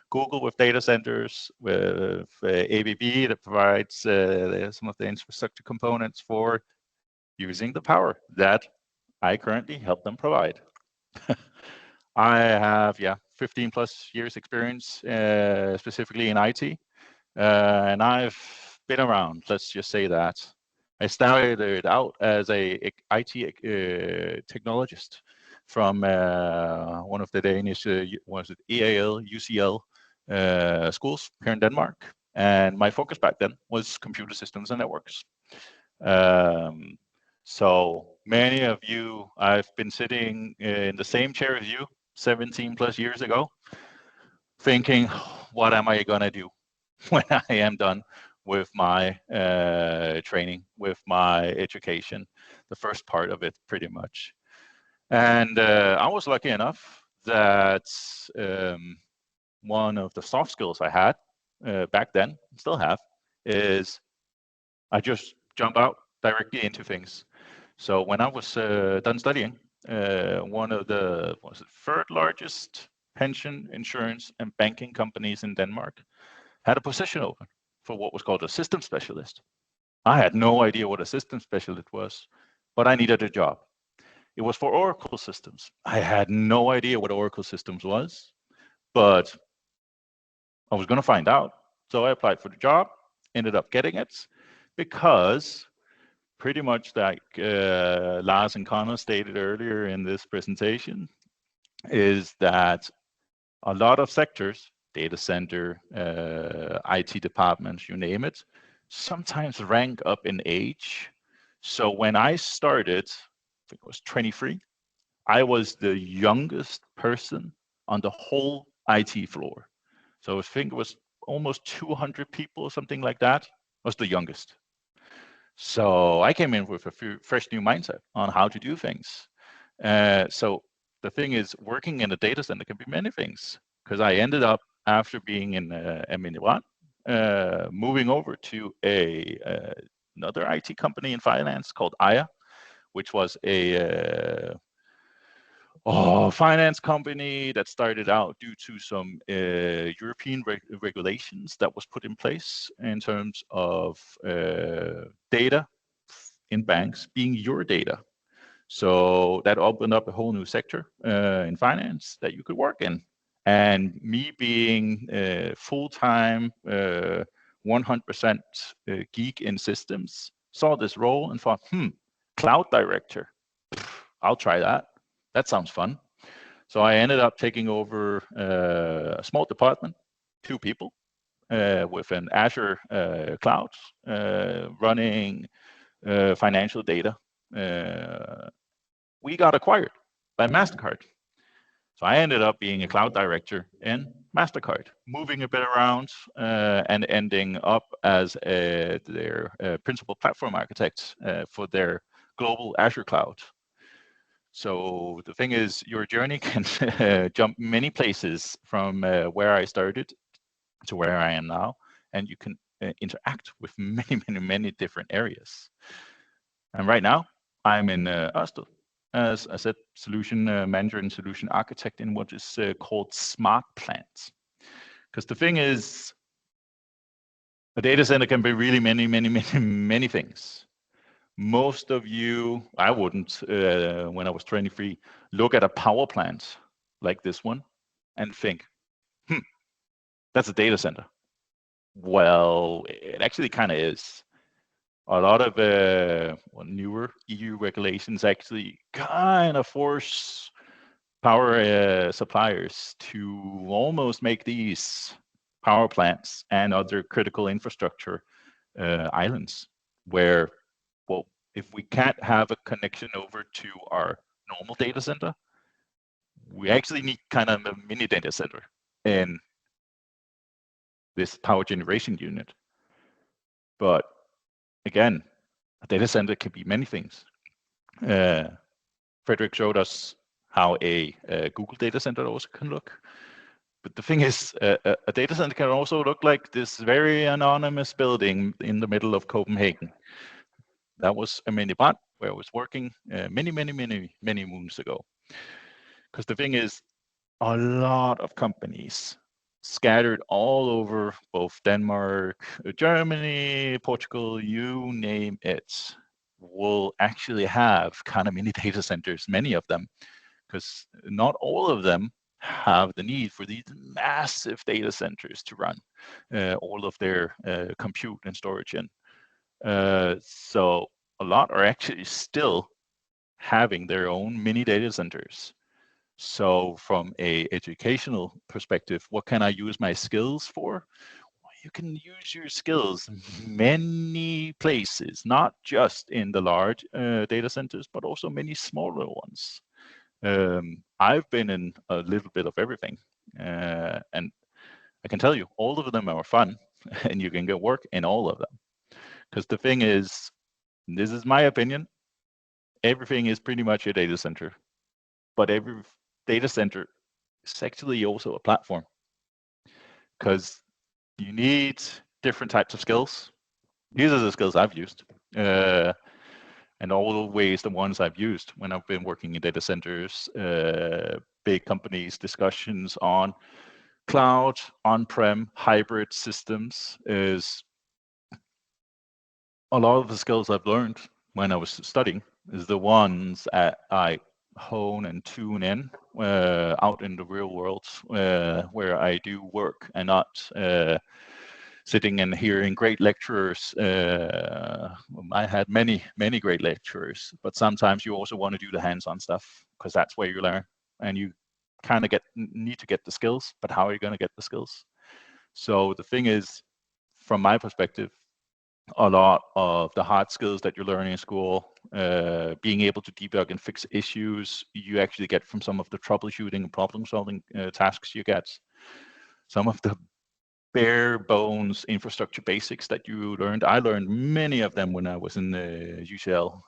Google with data centers, with ABB that provides some of the infrastructure components for using the power that I currently help them provide. I have 15 plus years experience specifically in IT, and I've been around, let's just say that. I started out as a IT technologist from one of the Danish, was it EAL, UCL schools here in Denmark. And my focus back then was computer systems and networks. So many of you, I've been sitting in the same chair as you 17 plus years ago, thinking, what am I gonna do when I am done with my training, with my education, the first part of it pretty much. And I was lucky enough that one of the soft skills I had back then, still have, is I just jump out directly into things. So when I was done studying, one of the third largest pension, insurance, and banking companies in Denmark had a position open for what was called a system specialist. I had no idea what a system specialist was, but I needed a job. It was for Oracle systems. I had no idea what Oracle systems was, but I was going to find out. So I applied for the job, ended up getting it, because pretty much like Lars and Connor stated earlier in this presentation, is that a lot of sectors, data center, IT departments, you name it, sometimes rank up in age. So when I started, I think I was 23, I was the youngest person on the whole IT floor. So I think it was almost 200 people or something like that. I was the youngest. So I came in with a fresh new mindset on how to do things. So the thing is, working in a data center can be many things, because I ended up, after being in Embark, moving over to another IT company in finance called Aya, which was a finance company that started out due to some European regulations that was put in place in terms of data in banks being your data. So that opened up a whole new sector in finance that you could work in. And me being full-time, 100% geek in systems, saw this role and thought, cloud director, I'll try that. That sounds fun. So I ended up taking over a small department, 2 people, with an Azure cloud, running financial data. We got acquired by MasterCard. So I ended up being a cloud director in MasterCard, moving a bit around and ending up as their principal platform architect for their global Azure cloud. So the thing is, your journey can jump many places from where I started to where I am now, and you can interact with many different areas. And right now, I'm in Ørsted, as I said, solution manager and solution architect in what is called smart plants. Because the thing is, a data center can be really many things. most of you, I wouldn't, when I was 23, look at a power plant like this one and think, that's a data center. Well, it actually kind of is. A lot of newer EU regulations actually kind of force power suppliers to almost make these power plants and other critical infrastructure islands where, well, if we can't have a connection over to our normal data center, we actually need kind of a mini data center in this power generation unit. But again, a data center can be many things. Frederic showed us how a Google data center also can look. But the thing is, a data center can also look like this very anonymous building in the middle of Copenhagen. That was a mini bot where I was working many moons ago. Because the thing is, a lot of companies scattered all over both Denmark, Germany, Portugal, you name it, will actually have kind of mini data centers, many of them, because not all of them have the need for these massive data centers to run all of their compute and storage in. So a lot are actually still having their own mini data centers. So from a educational perspective, what can I use my skills for? Well, you can use your skills many places, not just in the large data centers, but also many smaller ones. I've been in a little bit of everything, and I can tell you all of them are fun, and you can get work in all of them. Because the thing is, this is my opinion, everything is pretty much a data center, but every data center is actually also a platform, because you need different types of skills. These are the skills I've used, and always the ones I've used when I've been working in data centers, big companies, discussions on cloud, on-prem, hybrid systems is a lot of the skills I've learned when I was studying is the ones I hone and tune in out in the real world where I do work and not sitting and hearing great lecturers. I had many great lecturers, but sometimes you also want to do the hands-on stuff because that's where you learn, and you kind of need to get the skills, but how are you going to get the skills? So the thing is, from my perspective, a lot of the hard skills that you're learning in school, being able to debug and fix issues, you actually get from some of the troubleshooting and problem-solving tasks you get. Some of the bare bones infrastructure basics that you learned, I learned many of them when I was in the UCL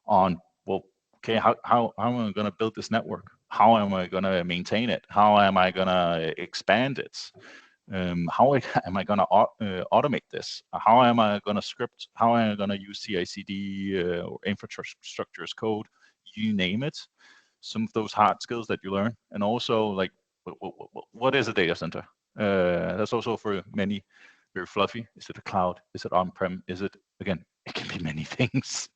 on, well, okay, how am I going to build this network? How am I going to maintain it? How am I going to expand it? How am I going to automate this? How am I going to script? How am I going to use CI/CD or infrastructure as code? You name it. Some of those hard skills that you learn, and also like, what is a data center? That's also for many very fluffy. Is it a cloud? Is it on-prem? Is it, again, it can be many things.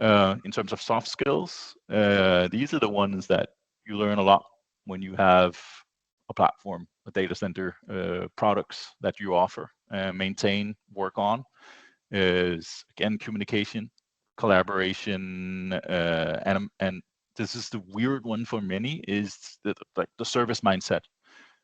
In terms of soft skills, these are the ones that you learn a lot when you have a platform, a data center, products that you offer, maintain, work on, is again communication, collaboration, and this is the weird one for many, is like the service mindset.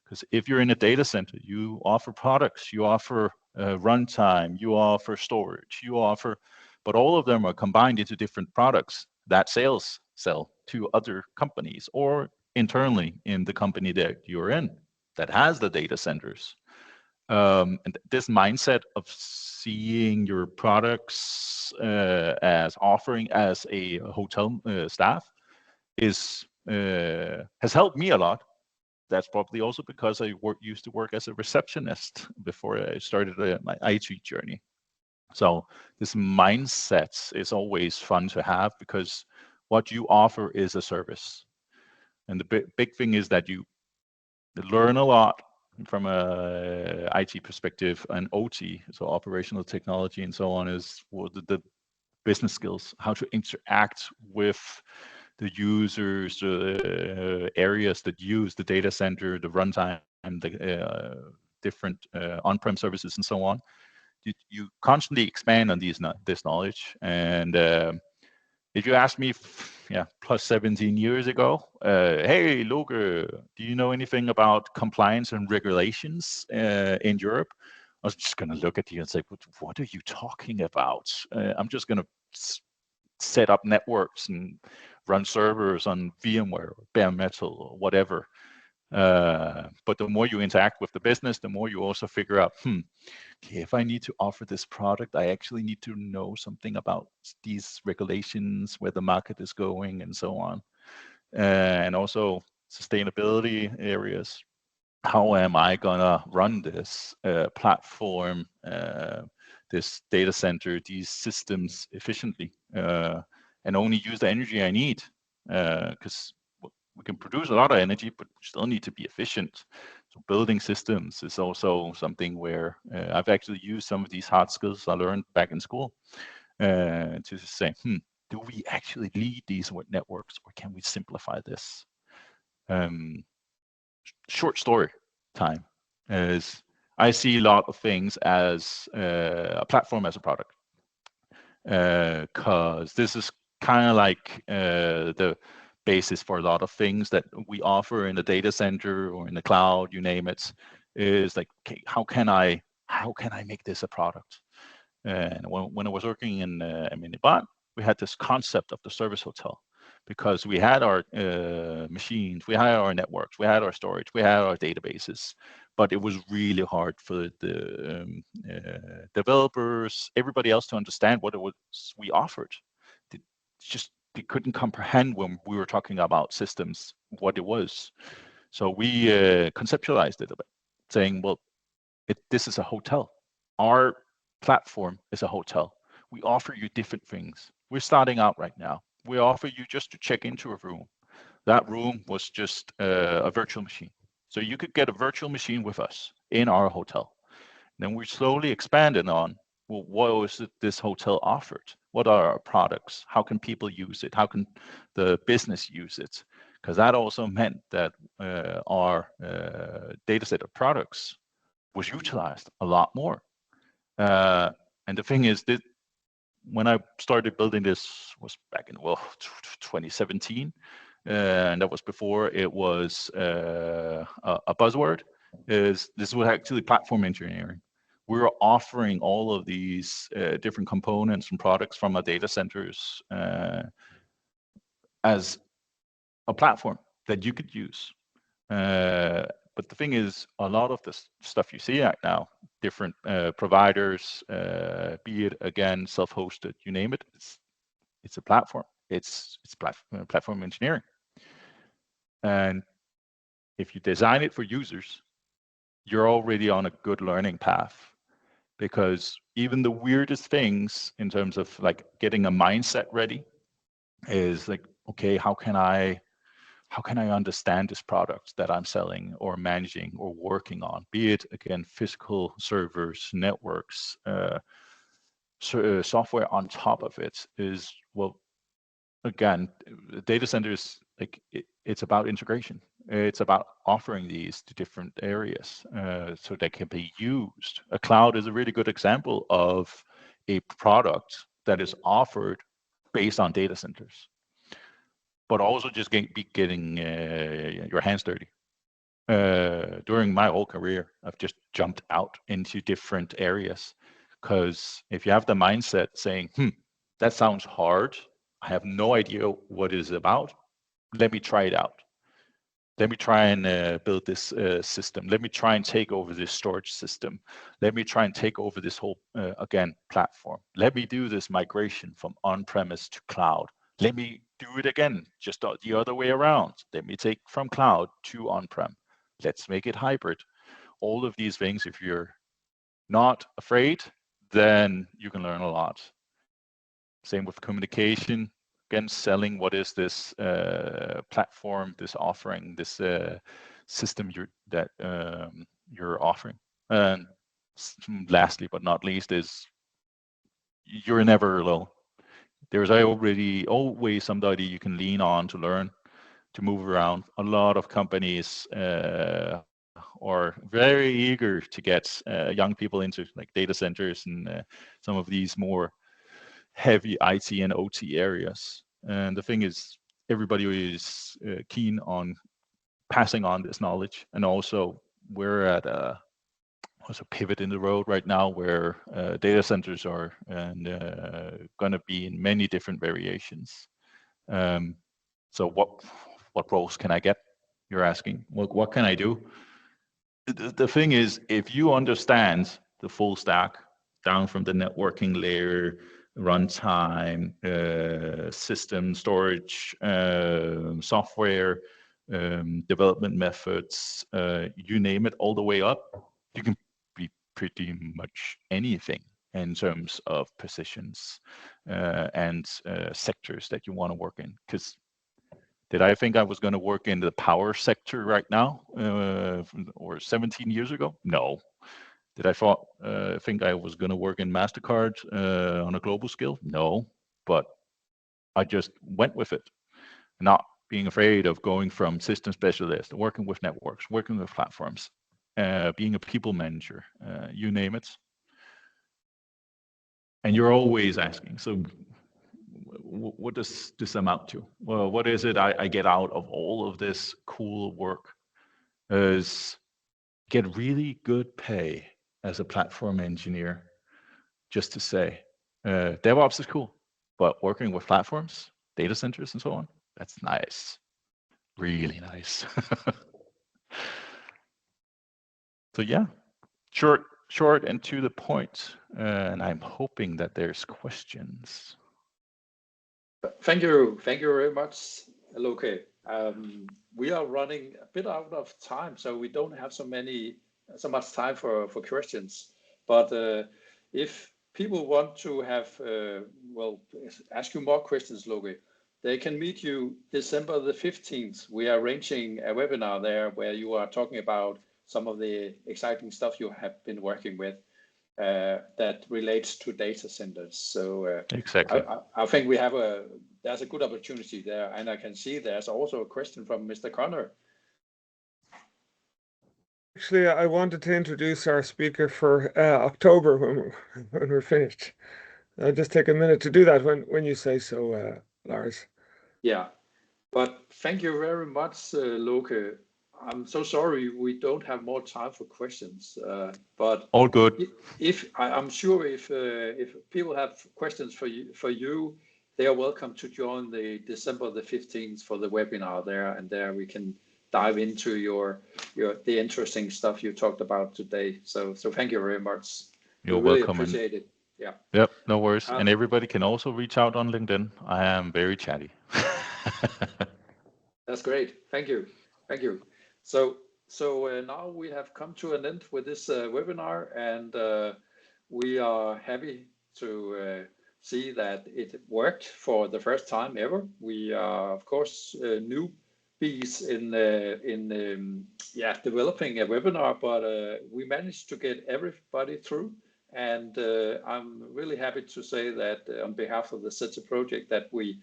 Because if you're in a data center, you offer products, you offer runtime, you offer storage, you offer, but all of them are combined into different products that sales sell to other companies or internally in the company that you're in that has the data centers. And this mindset of seeing your products as offering as a hotel staff is has helped me a lot. That's probably also because I used to work as a receptionist before I started my IT journey. So this mindset is always fun to have because what you offer is a service. And the big thing is that you learn a lot from a IT perspective, and OT, so operational technology and so on, is the business skills, how to interact with the users, the areas that use the data center, the runtime, the different on-prem services, and so on. You constantly expand on this knowledge. And if you ask me, plus 17 years ago, hey, Loke, do you know anything about compliance and regulations in Europe? I was just going to look at you and say, what are you talking about? I'm just going to set up networks and run servers on VMware, or bare metal, or whatever. But the more you interact with the business, the more you also figure out, if I need to offer this product, I actually need to know something about these regulations, where the market is going, and so on. And also sustainability areas. How am I gonna run this platform, this data center, these systems efficiently, and only use the energy I need? Because we can produce a lot of energy, but we still need to be efficient. So building systems is also something where I've actually used some of these hard skills I learned back in school to say, do we actually lead these networks, or can we simplify this? Short story time is I see a lot of things as a platform as a product, because this is kind of like the basis for a lot of things that we offer in the data center or in the cloud, you name it, is like, okay, how can I make this a product? And when I was working in Embark, we had this concept of the service hotel, because we had our machines, we had our networks, we had our storage, we had our databases, but it was really hard for the developers, everybody else, to understand what it was we offered. They couldn't comprehend when we were talking about systems what it was. So we conceptualized it a bit, saying, well, this is a hotel. Our platform is a hotel. We offer you different things. We're starting out right now. We offer you just to check into a room. That room was just a virtual machine. So you could get a virtual machine with us in our hotel. Then we slowly expanded on, well, what was it this hotel offered? What are our products? How can people use it? How can the business use it? Because that also meant that our data set of products was utilized a lot more. And the thing is that when I started building this was back in 2017, and that was before it was a buzzword. This was actually platform engineering. We were offering all of these different components and products from our data centers as a platform that you could use. But the thing is, a lot of the stuff you see right now, different providers, be it again self-hosted, you name it, it's a platform. It's platform engineering. And if you design it for users, you're already on a good learning path, because even the weirdest things in terms of like getting a mindset ready is like, okay, how can I understand this product that I'm selling or managing or working on, be it again physical servers, networks, software on top of it, is, well, again, data centers, like it's about integration. It's about offering these to different areas so they can be used. A cloud is a really good example of a product that is offered based on data centers, but also just getting your hands dirty. During my whole career, I've just jumped out into different areas, because if you have the mindset saying, that sounds hard, I have no idea what it is about, let me try it out. Let me try and build this system. Let me try and take over this storage system. Let me try and take over this whole, again, platform. Let me do this migration from on-premise to cloud. Let me do it again, just the other way around. Let me take from cloud to on-prem. Let's make it hybrid. All of these things, if you're not afraid, then you can learn a lot. Same with communication. Again, selling what is this platform, this offering, this system you're offering. And lastly, but not least, is you're never alone. there's always somebody you can lean on to learn, to move around. A lot of companies are very eager to get young people into like data centers and some of these more heavy IT and OT areas. And the thing is, everybody is keen on passing on this knowledge. And also, we're at a pivot in the road right now where data centers are and going to be in many different variations. So what roles can I get? You're asking. What can I do? The thing is, if you understand the full stack down from the networking layer, runtime, system storage, software, development methods, you name it, all the way up, you can be pretty much anything in terms of positions and sectors that you want to work in. Because did I think I was going to work in the power sector right now or 17 years ago? No. Did I think I was going to work in MasterCard on a global scale? No. But I just went with it, not being afraid of going from system specialist, working with networks, working with platforms, being a people manager, you name it. And you're always asking, so what does this amount to? Well, what is it I get out of all of this cool work? Is get really good pay as a platform engineer, just to say, DevOps is cool, but working with platforms, data centers and so on, that's nice. Really nice. So yeah, short and to the point. And I'm hoping that there's questions. Thank you very much, Loke. We are running a bit out of time, so we don't have so much time for questions. But if people want to have ask you more questions, Loke, they can meet you December the 15th. We are arranging a webinar there where you are talking about some of the exciting stuff you have been working with. That relates to data centers. So exactly. I think there's a good opportunity there, and I can see there's also a question from Mr. Connor. Actually, I wanted to introduce our speaker for October when we're finished. I'll just take a minute to do that when you say so, Lars. Yeah, but thank you very much, Loke. I'm so sorry we don't have more time for questions, but all good. I'm sure if people have questions for you, they are welcome to join the December the 15th for the webinar there, and there we can dive into the interesting stuff you talked about today. So thank you very much. You're really welcome. Appreciate it. Yeah. Yep. No worries. And everybody can also reach out on LinkedIn. I am very chatty. That's great. Thank you. Thank you. So now we have come to an end with this webinar, and we are happy to see that it worked for the first time ever. We are, of course, newbies in developing a webinar, but we managed to get everybody through. And I'm really happy to say that on behalf of the cedce project that we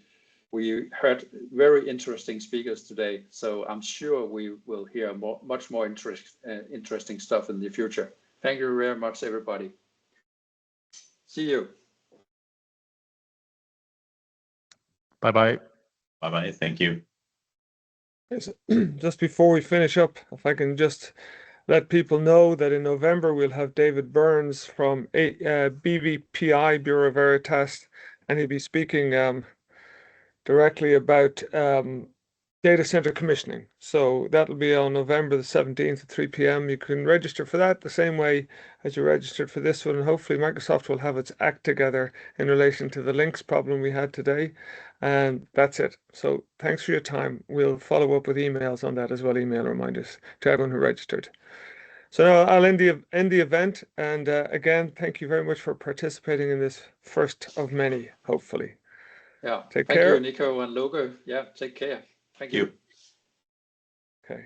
heard very interesting speakers today, so I'm sure we will hear much more interesting stuff in the future. Thank you very much, everybody. See you. Bye-bye. Bye-bye. Thank you. Yes. Just before we finish up, if I can just let people know that in November we'll have David Burns from BVPI, Bureau Veritas, and he'll be speaking directly about data center commissioning. So that'll be on November the 17th at 3 p.m. You can register for that the same way as you registered for this one, and hopefully Microsoft will have its act together in relation to the links problem we had today. And that's it. So thanks for your time. We'll follow up with emails on that as well, email reminders to everyone who registered. So now I'll end the event, and again, thank you very much for participating in this first of many, hopefully. Yeah. Take care. Thank you, Nico and Loke. Yeah, take care. Thank you. Okay.